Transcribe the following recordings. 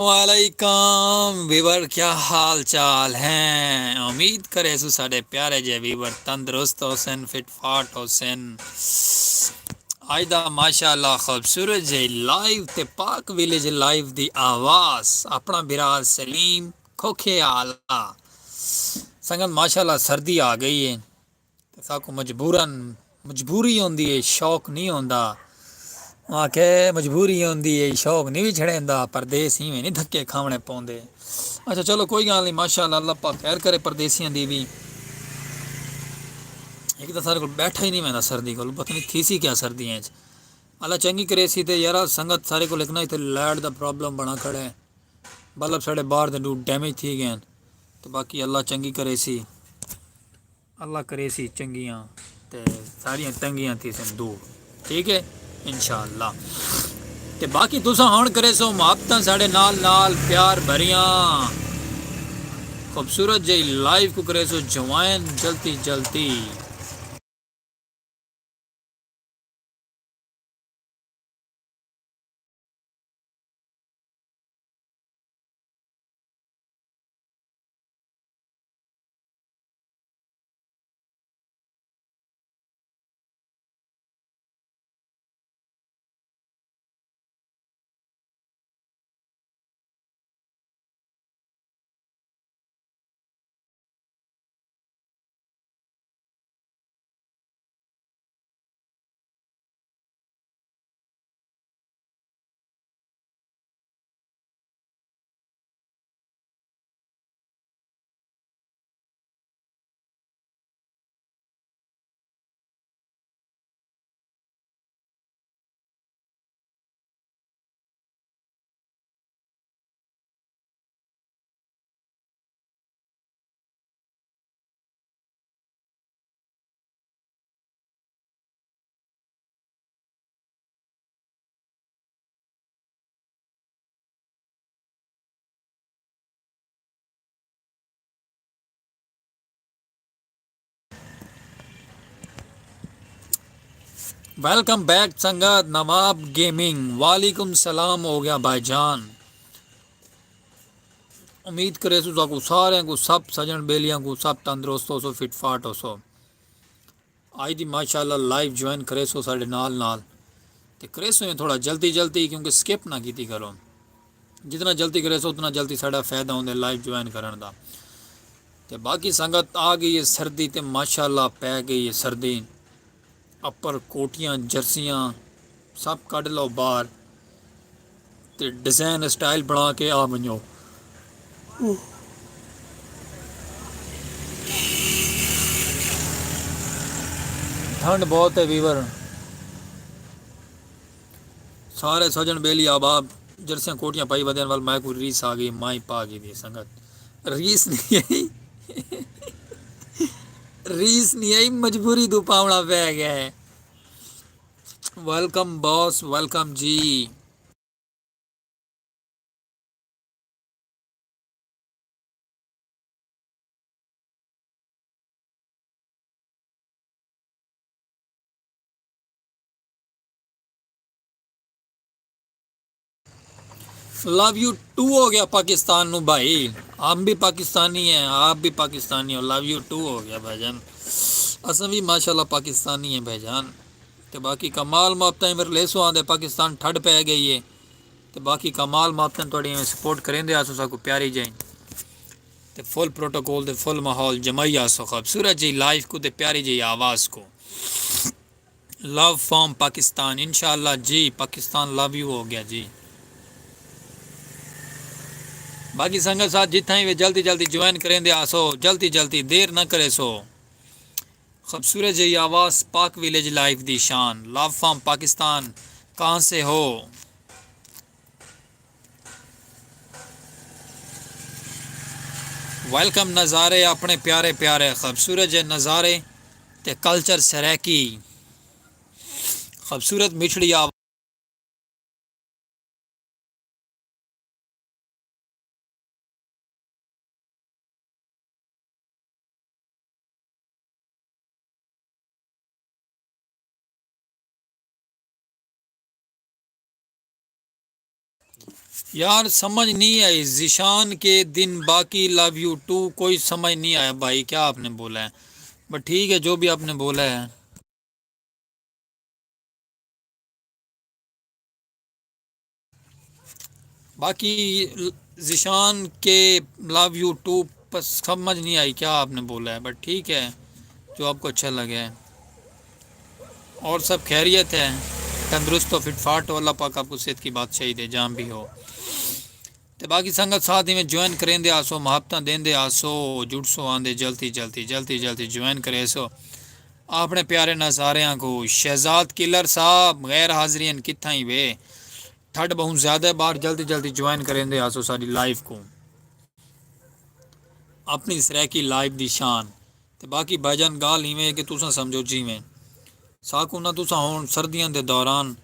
वालेकुम वीवर, क्या हाल चाल हैं। उम्मीद करे सु साडे प्यारे जे वीवर तंदुरुस्त होसन, फिट फाट होसन। आज दा माशाअल्लाह खूबसूरत जे लाइव ते पाक विलेज लाइव दी आवाज़ अपना बिराज सलीम खोखे आला संगत। माशाअल्लाह सर्दी आ गई है ते साको मजबूरन मजबूरी होंदी है, शौक नहीं होंदा। आखे मजबूरी होंदी है, शौक नहीं भी छड़ेंदा, परदेस इवें नहीं धक्के खावने पौंदे। अच्छा चलो कोई गल नहीं, माशाअल्लाह अल्लाह पाक खैर करे परदेसियां दी भी। एक तो सारे को बैठा ही नहीं मैं सर्दी को, पता नहीं थी सी क्या सर्दियां च। अल्लाह चंगी करे सी ते यार संगत सारे को लिखना इतने लाइट का प्रॉब्लम बना खड़ा है। बल्ब साढ़े बाहर दे डैमेज थी गए तो बाकी अल्लाह चंगी करे सी, अल्लाह करे सी चंगियाँ ते सारियां तंगियां थी सन दूर। ठीक है इंशाअल्लाह। ते बाकी तुसा हुण करे सो मुहब्बतां साढ़े नाल नाल प्यार भरियां खूबसूरत जी लाइव को करे सो जवान जल्दी जल्दी। वेलकम बैक संगत नवाब गेमिंग। वालेकुम सलाम हो गया भाईजान। उम्मीद करे सो साकू सारे को सब सजन बेलियां को सब तंदुरुस्त हो सो, फिट फाट हो सो। आज दी माशाअल्लाह लाइव ज्वाइन करे सो साढ़े नाल नाल ते करे सो थोड़ा जल्दी जल्दी, क्योंकि स्किप ना की करो। जितना जल्दी करे सो उतना जल्दी साढ़ा फायदा होंगे लाइव ज्वाइन करने का। ते बाकी संगत आ गई है सर्दी ते माशाअल्लाह पै गई है सर्दी। अपर कोटियां जर्सियां सब कढ़ लो बाहर ते डिजाइन स्टाइल बना के आ वनो। ठंड बहुत है वीवर, सारे सजन बेली आबाब जर्सियां कोटियां पाई बदन वाल मैं को रीस आ गई, माई पा गई थी संगत। रीस नहीं आई, रीस नहीं आई, मजबूरी तो पावना पै गया है। Welcome boss, welcome ji. Love you too हो गया पाकिस्तान नु भाई। हम भी पाकिस्तानी हैं, आप भी पाकिस्तानी हो। लव यू टू हो गया भाईजान। असा भी माशाल्लाह पाकिस्तानी है भाईजान। तो बाकी कमाल मोहब्बत मेरे ले सो आंदे पाकिस्तान ठंड पै गई है। तो बाकी कमाल मोहब्बत थोड़ी सपोर्ट करेंगे आसो साको प्यारी जाए तो फुल प्रोटोकॉल दे फुल माहौल जमाई आसो खूबसूरत जी लाइफ को दे प्यारी जी आवाज़ को। लव फ्रॉम पाकिस्तान इंशाल्लाह जी। पाकिस्तान लव यू हो गया जी। बाकी संगत साथ जितना ही वे जल्दी जल्दी ज्वाइन करें दे आसो, जल्दी जल्दी देर ना करे सो। खूबसूरत जी आवाज़ पाक विलेज लाइफ दी शान। लव फ्रॉम पाकिस्तान कहाँ से हो। वेलकम नज़ारे अपने प्यारे प्यारे खूबसूरत जे नज़ारे ते कल्चर सराकी खूबसूरत मिठड़ी आवाज़। यार समझ नहीं आई, जिशान के दिन बाकी लव यू टू, कोई समझ नहीं आया भाई क्या आपने बोला है। बट ठीक है, जो भी आपने बोला है। बाकी जिशान के लव यू टू, बस समझ नहीं आई क्या आपने बोला है, बट ठीक है, जो आपको अच्छा लगे। और सब खैरियत है, तंदुरुस्त हो, फिट फाट हो, अल्लाह पाक आपको सेहत की बात चाहिए दे जहाँ भी हो। ते बाकी संगत साथ ही में ज्वाइन करें दे आसो, मुहब्बत दें दे आसो, जुड़सो आंदे जल्दी जल्दी जल्दी जल्दी ज्वाइन करे सो अपने प्यारे नज़ारियाँ को। शहजाद किलर साहब गैर हाजरीन कितना ही वे, ठंड बहुत ज़्यादा बार, जल्दी जल्दी ज्वाइन करें दे आसो सारी लाइव को, अपनी सरै की लाइव दी शान। ते बाकी भाईजान गाल इवें कि तुसां समझो जिवें साकू ना तुसां होण सर्दियां दे दौरान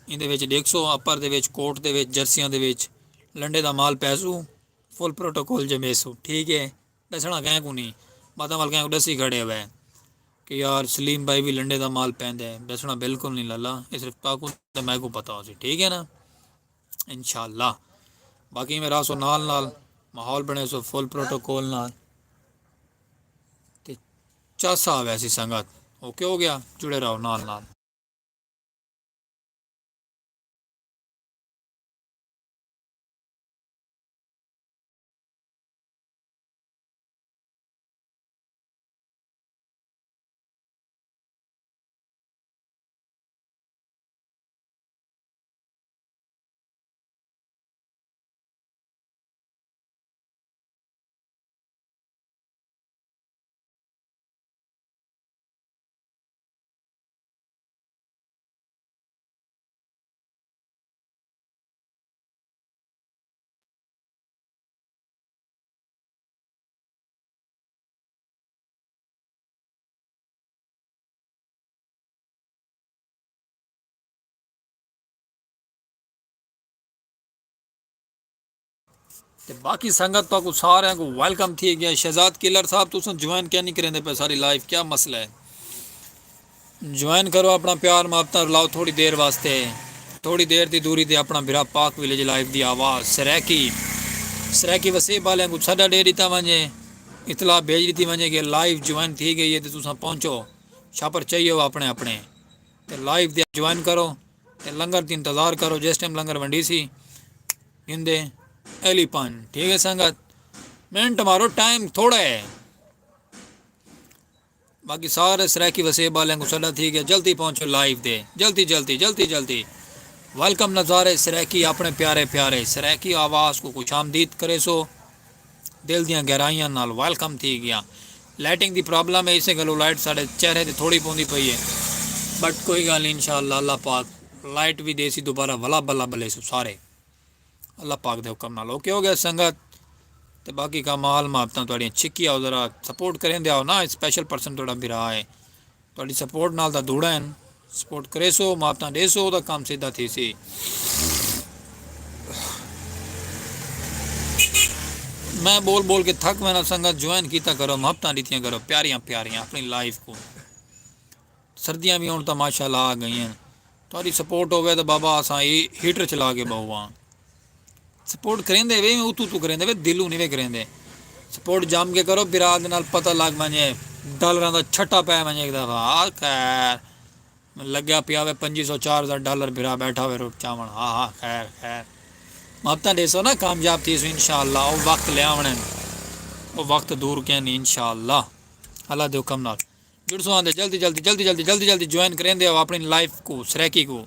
इंदे विच देखसो अपर दे विच कोट दे विच जर्सियां दे विच लंडे दा माल पैसू फुल प्रोटोकॉल जमेसू, ठीक है। दसना कैं को नहीं, माता वाल कैं को दसी खड़े हुए कि यार सलीम भाई भी लंडे दा माल पैंदा है, दसना बिल्कुल नहीं लला, ये सिर्फ ताकू ते मैं को पता हो सी, ठीक है ना, इंशाल्लाह। बाकी मेरा सो नाल नाल माहौल बने सो फुल प्रोटोकॉल नाल ते चासा वैसी संगत ओके हो गया, जुड़े रहो नाल नाल। ते बाकी संगत तो सारे को वेलकम थी गया। शहजाद किलर साहब तुम ज्वाइन क्या नहीं करेंगे पे सारी लाइफ, क्या मसला है? ज्वाइन करो, अपना प्यार मोहब्बत लाओ थोड़ी देर वास्ते, थोड़ी देर की दूरी ते अपना बिरा पाक विलेज लाइफ दी आवाज़ सरैकी सरैकी वसीब वाले को सदा दे दी वजे, इतला भेज दी वजे कि लाइव ज्वाइन थी गई है, तो तुम पहुँचो छापर चाहिए हो अपने अपने, तो लाइव दे ज्वाइन करो, ते लंगर की इंतज़ार करो, जिस टाइम लंगर वंडी सी हिंदे एलीपन, ठीक है संगत। मिनट मारो, टाइम थोड़ा है। बाकी सारे सराकी वसेब वाले को सदा थी गया, जल्दी पहुंचो लाइव दे, जल्दी जल्दी जल्दी जल्दी। वेलकम नज़ारे सराकी अपने प्यारे प्यारे सराकी आवाज़ को कुछ आमदीद करे सो दिल दियाँ गहराइयां नाल वेलकम थी गया। लाइटिंग की प्रॉब्लम है, इसे गलो लाइट साढ़े चेहरे ते थोड़ी पौंदी पई है, बट कोई गल नहीं, इंशाअल्लाह अल्लाह पाक लाइट भी देसी दोबारा भला भला भले सो सारे, अल्लाह पाक दे हुक्म नाल ओके हो गया संगत। तो बाकी का माल मुहब्बतां तुहाड़ियां छिक्की आओ, जरा सपोर्ट करें दे आओ ना, स्पेशल पर्सन थोड़ा बिरा है, तुहाड़ी सपोर्ट नाल दा दूड़ा है, सपोर्ट करे सो मुहब्बतां दे सो, ओदा काम सीधा थी सी। मैं बोल बोल के थक मैंने संगत, ज्वाइन कीता करो, मुहब्बतां दीतियां करो प्यारियां प्यारियां अपनी लाइफ को। सर्दियां भी हुण तो माशाअल्लाह आ गई हैं, तुहाड़ी सपोर्ट होवे तो बाबा असां हीटर चला के बहुआ सपोर्ट करेंदे वे, उतू तू करेंदे वे, दिलू नहीं वे करेंदे। सपोर्ट जम के करो, बिराद नाल पता लग वजे, डॉलर का छट्टा पै वजे एक दफा, आ खैर लग्या पिया वे 2500 $4000 बिरा बैठा हुए रोट चावण, हाँ हाँ खैर खैर। मुहब्बतां देसो ना, कामयाब थी सो इंशाअल्लाह, वो वक्त ले आवणे, वो वक्त दूर क्या नहीं इंशाअल्लाह अल्लाह दे हुक्म नाल। जुड़सो आंदे जल्दी जल्दी जल्दी जल्दी जल्दी जल्दी ज्वाइन करें दे अपनी लाइफ को सराकी को।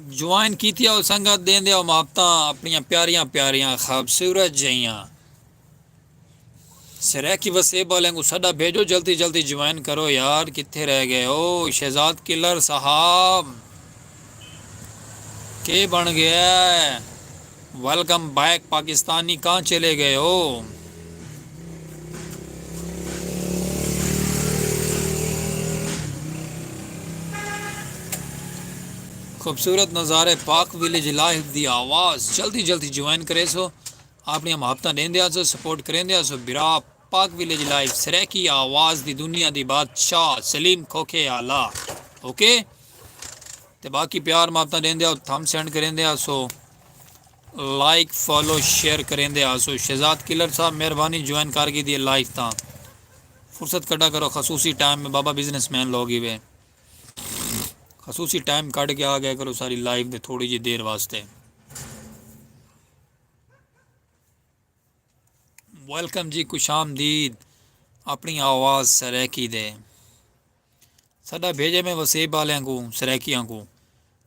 ज्वाइन की संगत देंदे हो मुहब्बत अपनिया प्यारियां प्यारियां खूबसूरत जइयां सराकी वसेब वाले को सदा भेजो, जल्दी जल्दी ज्वाइन करो यार, कितने रह गए हो। शहजाद किलर साहब के बन गया है, वेलकम बैक पाकिस्तानी, कहाँ चले गए हो। खूबसूरत नज़ारे पाक विलेज लाइफ दी आवाज़, जल्दी जल्दी ज्वाइन करे सो, अपनी मुहब्बत देंदे सो, सपोर्ट करेंदे सो। बिरा पाक विलेज लाइफ सराकी आवाज़ दी दुनिया दी बादशाह सलीम खोखे आला। ओके ते बाकी प्यार मुहब्बत देंदे आओ, थम सेंड करेंदे सो, लाइक फॉलो शेयर करेंदे सो। शहजाद किलर साहब मेहरबानी ज्वाइन कर की दी लाइफ ता फुर्सत कटा करो, खसूसी टाइम में बाबा बिजनेसमैन लोग ही वे खसूसी टाइम कट के आ गया करो सारी लाइफ दे थोड़ी जी देर वास्ते। वेलकम जी, खुशामदीद अपनी आवाज़ सराकी दे साडा भेजे में वसेब वाले को सराकियां को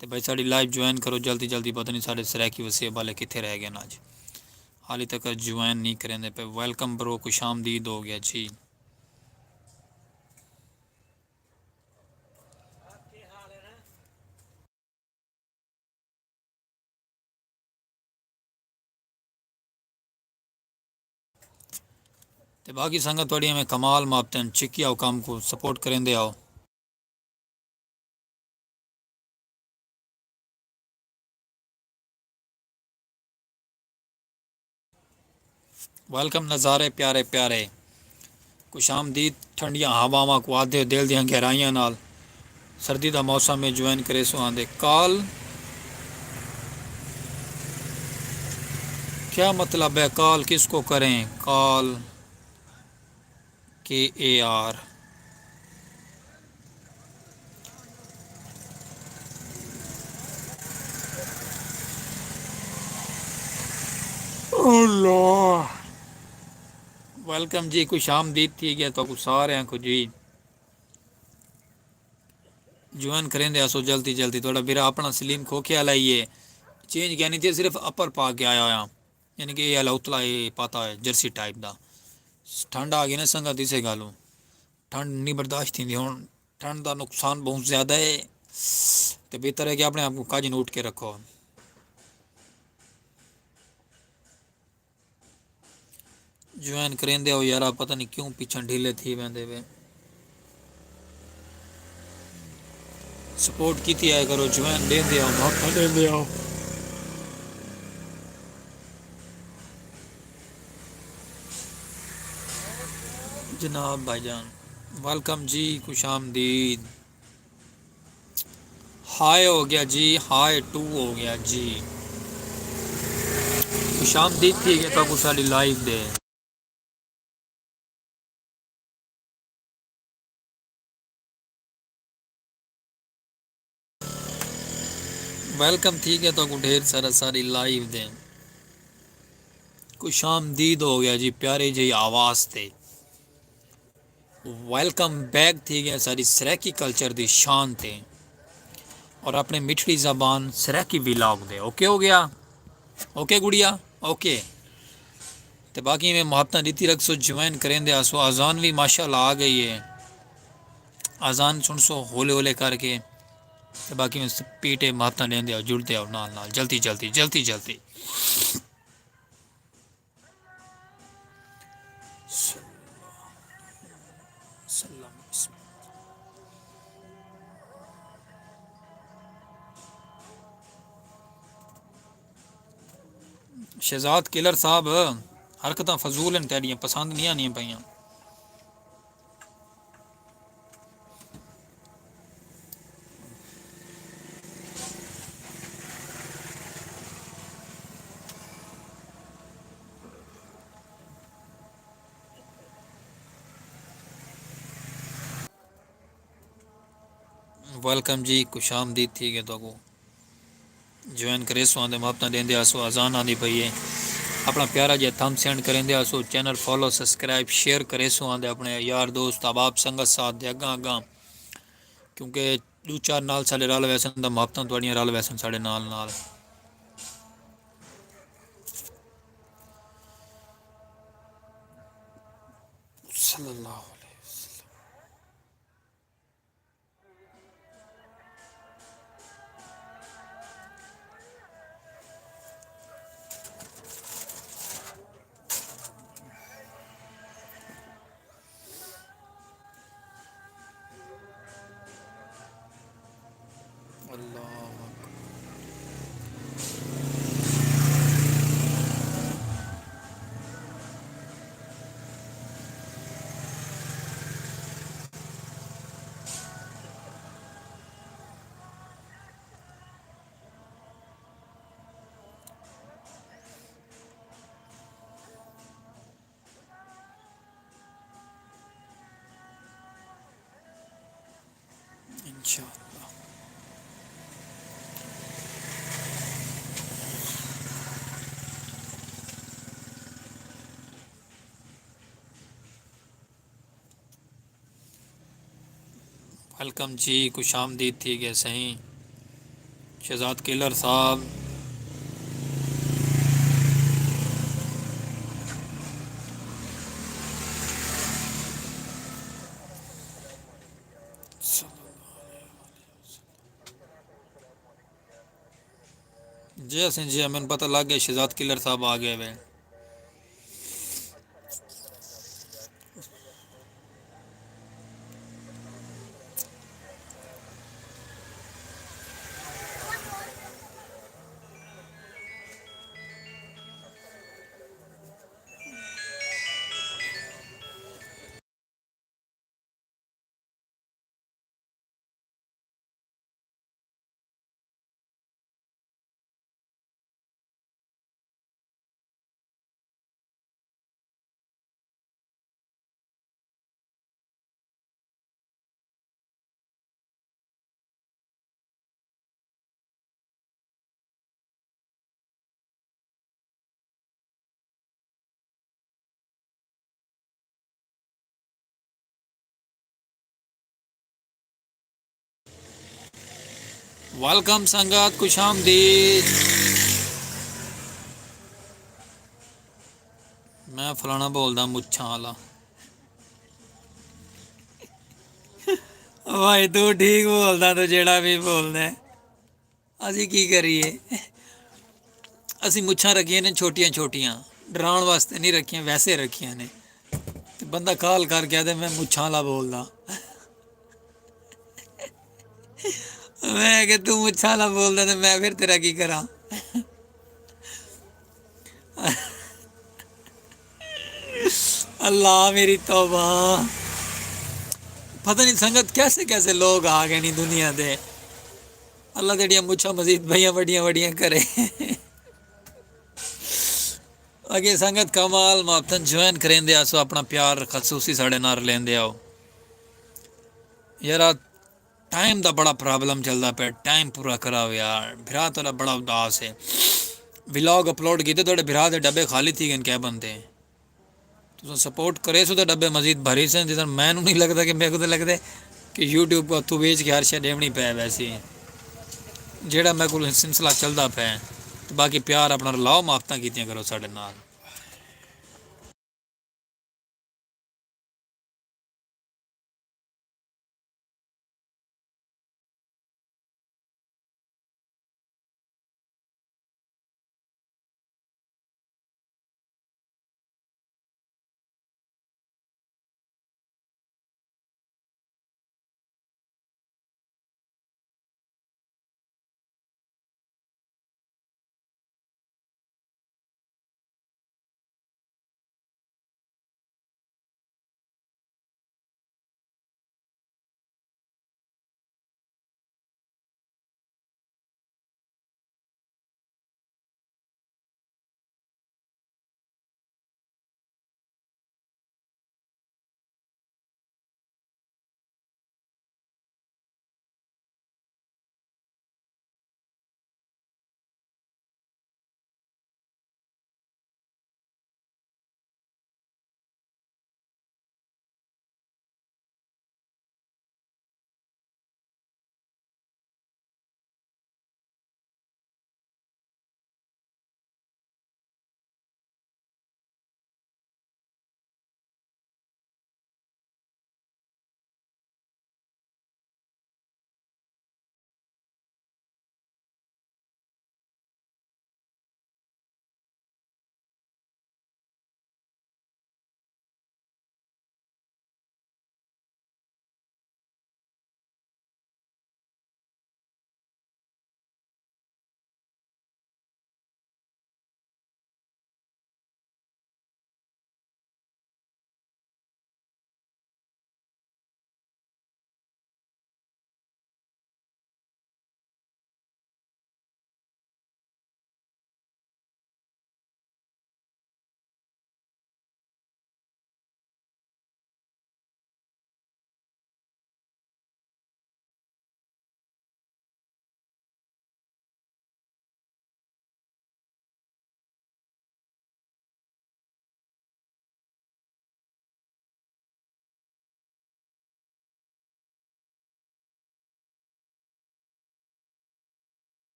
तो भाई साड़ी लाइव ज्वाइन करो जल्दी जल्दी, पता नहीं साढ़े सराकी वसेब वाले कितने रह गए ना आज, हाली तक ज्वाइन नहीं करेंगे पे। वेलकम ब्रो, खुशामदीद हो गया जी। ते बाकी संगत थोड़ी हमें कमाल मापते चिक्की आओ, काम को सपोर्ट करेंदे आओ। वेलकम नज़ारे प्यारे प्यारे, खुशामदीद ठंडिया हवावां को आधे दिल दियां गहराइयां नाल सर्दी का मौसम में ज्वाइन करे सो आंदे। कॉल क्या मतलब है, कॉल किसको करें, कॉल KAR अल्लाह। वेलकम जी, खुशामदीद थी गया तो कुछ सारे को जी ज्वाइन करेंदे सो जल्दी जल्दी। थोड़ा मेरा अपना सलीम खोखे वाला ही है, चेंज क्या नहीं थी, सिर्फ अपर पा के आया होया, यानी कि ये वाला उतला ये पाता है जर्सी टाइप का। ठंड आ गई ना संगत, इसे गालो ठंड नहीं बर्दाश्त थी हूँ, ठंड का नुकसान बहुत ज़्यादा है, तो बेहतर है कि अपने आप को काज नोट के रखो। ज्वाइन करेंदे हो यार, पता नहीं क्यों पीछे ढीले थी वेंदे वे, सपोर्ट की थी आया करो, ज्वाइन देंदे आओ, मौका देंदे आओ। जनाब भाईजान वेलकम जी, खुशामदीद। हाय हो गया जी, हाय 2 हो गया जी, खुशामदीद थी कि तो कुछ सारी लाइव दे। वेलकम थी कि तो को ढेर सारा सारी लाइव दे, खुशामदीद हो गया जी प्यारे जी आवाज़ थे। वेलकम बैक थी गया सारी सराकी कल्चर दी शान थे और अपने मिठड़ी ज़बान सराकी व्लॉग दे। ओके हो गया, ओके गुड़िया, ओके। तो बाकी में मुहब्बत रीति रख सो, ज्वाइन करें दे सो। अजान भी माशाल्लाह आ गई है, अजान सुन सो होले होले करके, तो बाकी में पीटे मुहब्बत लेंदे आओ, जुड़ते आओ नाल नाल, जल्दी जल्दी जल्दी जल्दी। शहजाद किलर साहब हरकत फजूल हैं तेरियां, पसंद नहीं आनी पाइयां। वेलकम जी, खुशामदीद थी गए तो को ज्वाइन करे सो आंदे, मुहब्बत देंदे आसो। अजान आंदी पई है, अपना प्यारा जिहा थम सेंड करें दे आसो, चैनल फॉलो सब्सक्राइब शेयर करे सो आंदे अपने यार दोस्त अहबाब संगत साथ दे अगा अगा, क्योंकि दो चार नाल साढ़े रल वैसन दा मुहब्बतां तुहाड़ियां रल वैसन साढ़े नाल नाल। सल्लल्लाहु अलैहि अल्लाह। इंशाअल्लाह। वेलकम जी, खुश आमदीद थी गए सही शहजाद किलर साहब। जी हसन जी, मैंने पता लग गया शहजाद किलर साहब आ गए वे। वेलकम संगत, खुश आमदीद। मैं फलाना बोलदा मुच्छां वाला। भाई तू ठीक बोलदा, तू जेड़ा भी बोलदा है। असी की करिए, असी मुच्छां रखियां ने छोटियां छोटियां, डराउण वास्ते नहीं रखियां, वैसे रखियां ने। ते बंदा काल कर गया ते मैं मुच्छां वाला बोलदा। मैं कि तू मुच्छां वाला बोलदा ते मैं फिर तेरा की करा। अल्लाह मेरी तौबा। पता नहीं संगत कैसे कैसे लोग आ गए नी दुनिया दे। अल्लाह तेरिया मुच्छां मजीद भैया वड्डियां वड्डियां करे। अगे संगत कमाल मातन ज्वाइन करेंदे आसो, अपना प्यार खसूसी साढ़े नाल लेंदे आओ यार। टाइम दा बड़ा प्रॉब्लम चलदा पे, टाइम पूरा कराओ यार। भरा तोड़ा बड़ा उदास है। व्लॉग अपलोड कीते, थोड़े भरा दे डब्बे खाली थी गए क्या बनते। तुम सपोर्ट करे सो तो डब्बे मजीद भरी सन। जिधर मैनू नहीं लगता कि मेरे को तो लगता कि यूट्यूब को तू बेच के हर शे देवनी पै वैसी जेड़ा मेरे को सिलसिला चलता पे। तो बाकी प्यार अपना लाओ, मुहब्बतां कीतियां करो साढ़े नाल।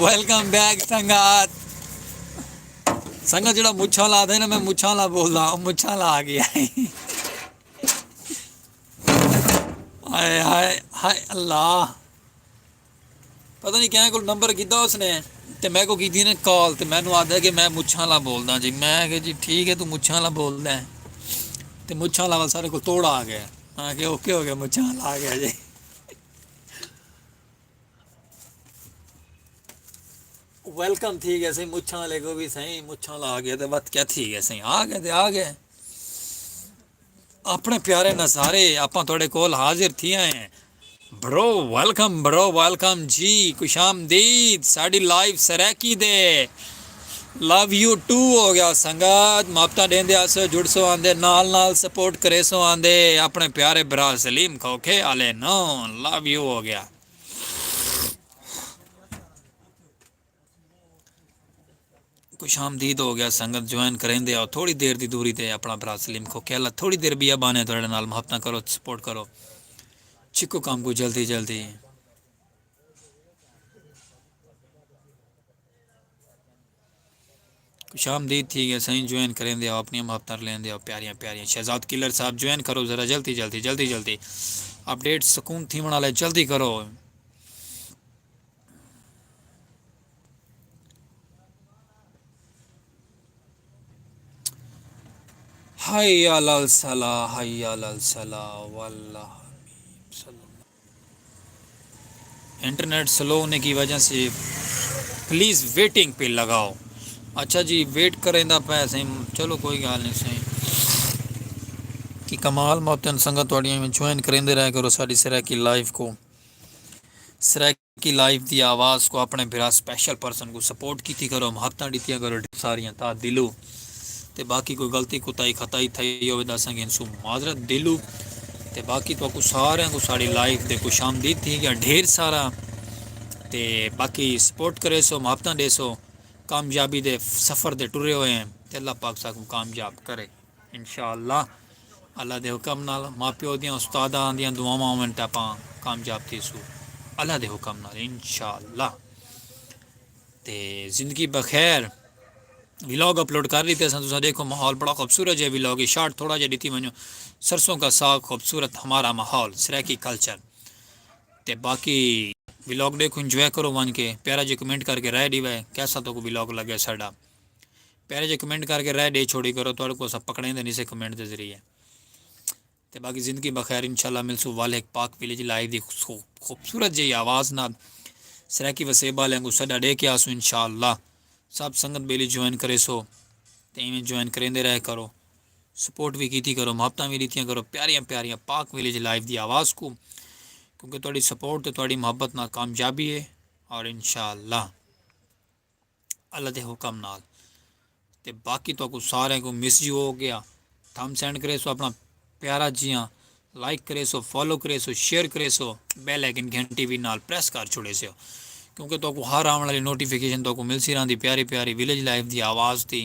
वेलकम बैक संगत। संगत जो मुछा ला दे ना, मैं मुछा ला बोलदा, मुछा ला आ गया। हाय हाय हाय अल्लाह, पता नहीं क्या को नंबर किया उसने, ते मैं को की थी ने कॉल, ते मैनू आदा कि मैं मुछा ला बोलदा जी। मैं कि जी ठीक है, तू मुछा ला बोलदा है, ते मुछा ला वाल सारे को तोड़ा आ गया। मैं कि ओके हो गया, मुछा ला आ गया जी। वेलकम ठीक है सही, मुछा वाले को भी सही, मुछा ला आ गया तो बात क्या ठीक है सही, आ गए तो आ गए। अपने प्यारे नज़ारे आप थोड़े कोल हाजिर थी आए हैं। ब्रो वेलकम जी, खुशामदीद साड़ी लाइव सरैकी दे। लव यू टू हो गया संगत, मापता देंदे आसो जुड़ सो आंदे, नाल नाल सपोर्ट करे सो आंदे अपने प्यारे भरा सलीम खोखे आले नो। लव यू हो गया। खुशामदीद हो गया संगत, ज्वाइन करेंदे आओ थोड़ी देर की दूरी ते अपना भरा सलीम खोखे आला थोड़ी देर बिया बाने थोड़े नाल मुहब्बत करो, सपोर्ट करो। चिको काम को जल्दी जल्दी। खुशामदीद ठीक है सही, ज्वाइन करें दे अपनी मुहब्बत लें दे प्यारियां प्यारियां। शहजाद किलर साहब ज्वाइन करो ज़रा जल्दी जल्दी जल्दी जल्दी, अपडेट सुकून थी बना ले जल्दी करो। हाय अलल सला, हाय अलल सला वल्लाह। इंटरनेट स्लो होने की वजह से प्लीज़ वेटिंग पे लगाओ। अच्छा जी वेट करें पै सही, चलो कोई गल नहीं सही कि कमाल मोहतन संगत थोड़ियां में ज्वाइन करेंदे रह करो साड़ी सराकी लाइव को, सराकी लाइव की आवाज़ को अपने बिरा स्पेशल पर्सन को सपोर्ट की करो, मुहब्बत दीतियां करो सारियां ता दिलू। ते बाकी कोई गलती कुताई खताई थी हो दसांगे इनसू माजरत दिलू। ते बाकी तो सारे को साड़ी लाइव दे कुछ आमदीद थी गया ढेर सारा। ते बाकी सपोर्ट करे सो, मुहब्बत दे सो, कामयाबी दे सफ़र दे टुरे हुए हैं, ते अल्लाह पाक साकू कामयाब करे इंशाअल्लाह। अल्लाह दे हुक्म नाल माँ प्यो दियां उस्तादां दियां दुआवां होवन ते आपां कामयाब थीसू अल्लाह दे हुक्म नाल इंशाअल्लाह। ते ज़िंदगी बखैर व्लॉग अपलोड कर दी थे तुसा देखो, माहौल बड़ा खूबसूरत है। व्लॉग की शार्ट थोड़ा जहा दी वनो, सरसों का साग खूबसूरत हमारा माहौल सराकी कल्चर। ते बाकी व्लॉग देखो इंजॉय करो वन के, प्यारा जी कमेंट करके राय दी वै कैसा तो को व्लॉग लगे साडा, प्यारे जी कमेंट करके राय दे छोड़ी करो, थोड़े को सब पकड़े नहीं से कमेंट के जरिए। तो बाकी ज़िंदगी बखैर इंशाल्लाह मिलसू वाले एक पाक विलेज लाइव की खूबसूरत जी आवाज़ ना सराकी वसेबा लेंगू सदा डे के आसू इंशाअल्लाह। सब संगत बेली ज्वाइन करे सो, तो इवें ज्वाइन करेंदे रह करो, सपोर्ट भी की करो, मुहब्बत भी दीतियाँ करो प्यारियां प्यारियां पाक विलेज लाइव की आवाज़ को, क्योंकि थोड़ी सपोर्ट तो थोड़ी मुहब्बत ना कामयाबी है और इंशाअल्लाह अल्लाह के हुक्म नाल। ते बाकी तो कुछ सारे को मिस यू हो गया, थम सेंड करे सो अपना प्यारा जियाँ, लाइक करे सो, फॉलो करे सो, शेयर करे सो, बेल आइकन घंटी भी नाल प्रेस कर छोड़े सो, क्योंकि तो को हर आने वाली नोटिफिकेशन तो को मिल सी रही प्यारी प्यारी विलेज लाइफ की आवाज़ थी।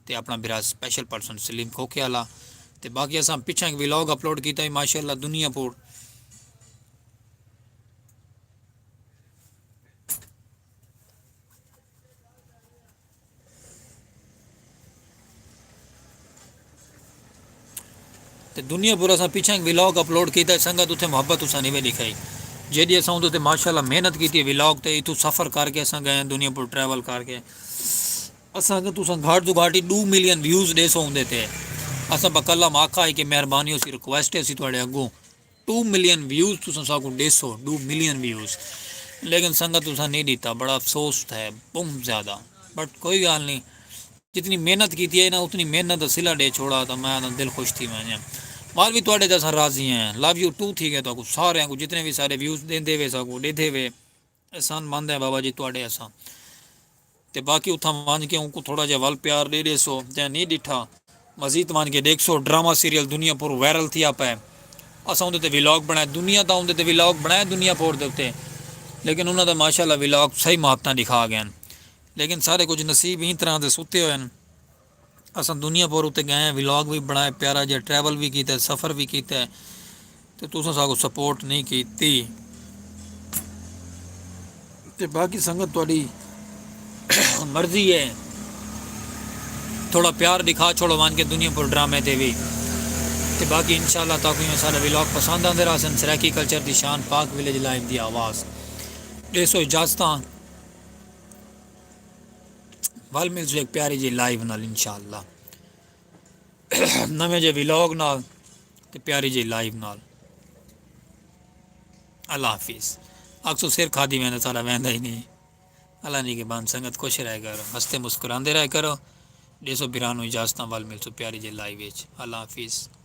ते अपना बिरा स्पेशल पर्सन सलीम खोखे वाला। ते बाकी अस पिछा एक व्लॉग अपलोड किया माशाअल्लाह दुनियापुर, तो दुनियापुर अस पिछा एक व्लॉग अपलोड किया संगत, उत्थे मुहब्बत उस नहीं दिखाई जी अस उन्होंने माशाअल्लाह मेहनत की व्लॉग ते इतों सफ़र करके अस गए दुनियापुर ट्रैवल करके। असा तुस घाट तो घाट ही 2 मिलियन व्यूज़ दे सो होंगे थे। अस बकल्ला माखा है कि मेहरबानी उसी रिक्वेस्ट है असी थोड़े अगों 2 मिलियन व्यूज़ तुस साकू देसो 2 मिलियन व्यूज़, लेकिन संगत तुसा नहीं दीता, बड़ा अफसोस है बहुत ज़्यादा। बट कोई गल नहीं, जितनी मेहनत की है ना उतनी मेहनत सिला दे छोड़ा, तो मैं दिल खुश थी मैं मार भी थोड़े जैसा राजी हैं। लव यू टू थी गए तो सारे को जितने भी सारे व्यूज़ देंदे वे सको देते वे एहसान मंद है बाबा जी थोड़े असा। तो बाकी उतना वन के उनको थोड़ा जहा वल प्यार दे दे सो, जै नहीं डिठा मजीद वन के देख सो। ड्रामा सीरियल दुनियापुर वायरल थी आप है, अस उन्हें व्लॉग बनाए, दुनिया तो उन्हें व्लॉग बनाए दुनियापुर के उत्ते, लेकिन उन्होंने माशाअल्लाह व्लॉग सही मुहब्बत दिखा गए। लेकिन सारे कुछ नसीब ही तरह के सुते हुए हैं। अस दुनियापुर उत्ते गए, व्लॉग भी बनाए, प्यारा जहा ट्रैवल भी किया, सफ़र भी किया, तो तुसा साको सपोर्ट नहीं की। ते बाकी संगत थोड़ी मर्जी है थोड़ा प्यार दिखा छोड़ो मान के दुनिया पर ड्रामे ते भी ते बाकी इंशाल्लाह ताकि सारा व्लॉग पसंद आंदे रहा सन सराकी कल्चर दी शान पाक विलेज लाइव दी आवाज़ 150 इजाजत वल मिल एक प्यारी जी लाइव नाल इंशाल्लाह नवे जे व्लॉग नाल ते प्यारी जी लाइव नाल अल्लाह हाफिज़ अक्सर सिर खादी मैंने सारा वहदा ही नहीं अल्लाह नहीं के बंद संगत खुश रह करो हंसते मुस्कुराते रह करो 152 इजाजत वाल मिल सो प्यारी जी लाइव अल्लाह हाफिज़।